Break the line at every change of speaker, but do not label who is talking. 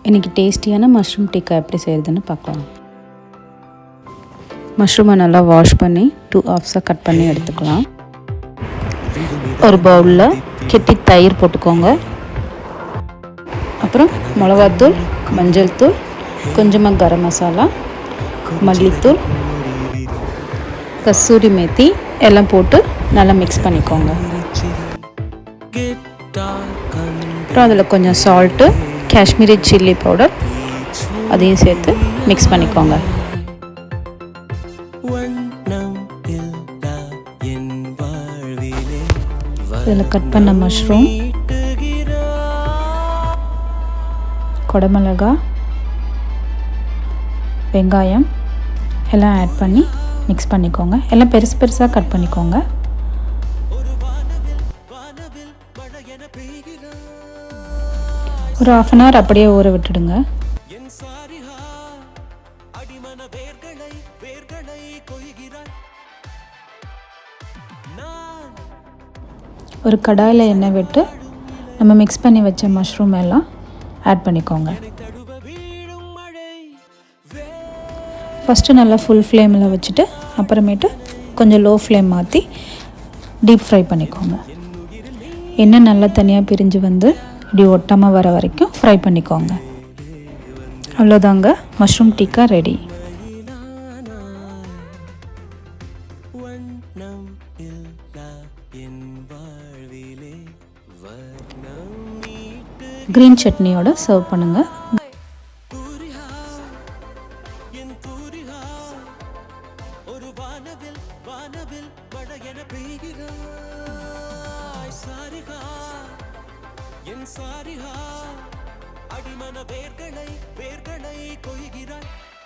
இன்றைக்கி டேஸ்டியான மஷ்ரூம் டிக்கா எப்படி செய்கிறதுன்னு பார்க்கலாம். மஷ்ரூமை நல்லா வாஷ் பண்ணி 2 ஹாஃப்ஸாக கட் பண்ணி எடுத்துக்கலாம். ஒரு பவுலில் கெட்டி தயிர் போட்டுக்கோங்க. அப்புறம் மிளகாத்தூள், மஞ்சள் தூள், கொஞ்சமாக கரம் மசாலா, மல்லித்தூள், கஸ்தூரி மேத்தி எல்லாம் போட்டு நல்லா மிக்ஸ் பண்ணிக்கோங்க. அப்புறம் அதில் கொஞ்சம் சால்ட்டு, காஷ்மீரி சில்லி பவுடர் அதையும் சேர்த்து மிக்ஸ் பண்ணிக்கோங்க. இதில் கட் பண்ண மஷ்ரூம், குடமிளகா, வெங்காயம் எல்லாம் ஆட் பண்ணி மிக்ஸ் பண்ணிக்கோங்க. எல்லாம் பெருசு பெருசாக கட் பண்ணிக்கோங்க. ஒரு 1/2 அன் ஹவர் அப்படியே ஊற விட்டுடுங்க. ஒரு கடாயில் எண்ணெய் விட்டு நம்ம மிக்ஸ் பண்ணி வச்ச மஷ்ரூம் எல்லாம் ஆட் பண்ணிக்கோங்க. ஃபஸ்ட்டு நல்லா ஃபுல் ஃப்ளேமில் வச்சுட்டு அப்புறமேட்டு கொஞ்சம் லோ ஃப்ளேம் மாற்றி டீப் ஃப்ரை பண்ணிக்கோங்க. எண்ணெய் நல்லா தனியாக பிரிஞ்சு வந்து இப்படி ஒட்டாமல் வர வரைக்கும் ஃப்ரை பண்ணிக்கோங்க. அவ்வளோதாங்க, மஷ்ரூம் டிக்கா ரெடி. க்ரீன் சட்னியோட சர்வ் பண்ணுங்கள்.
என் சாரிஹா அடிமன வேர்களை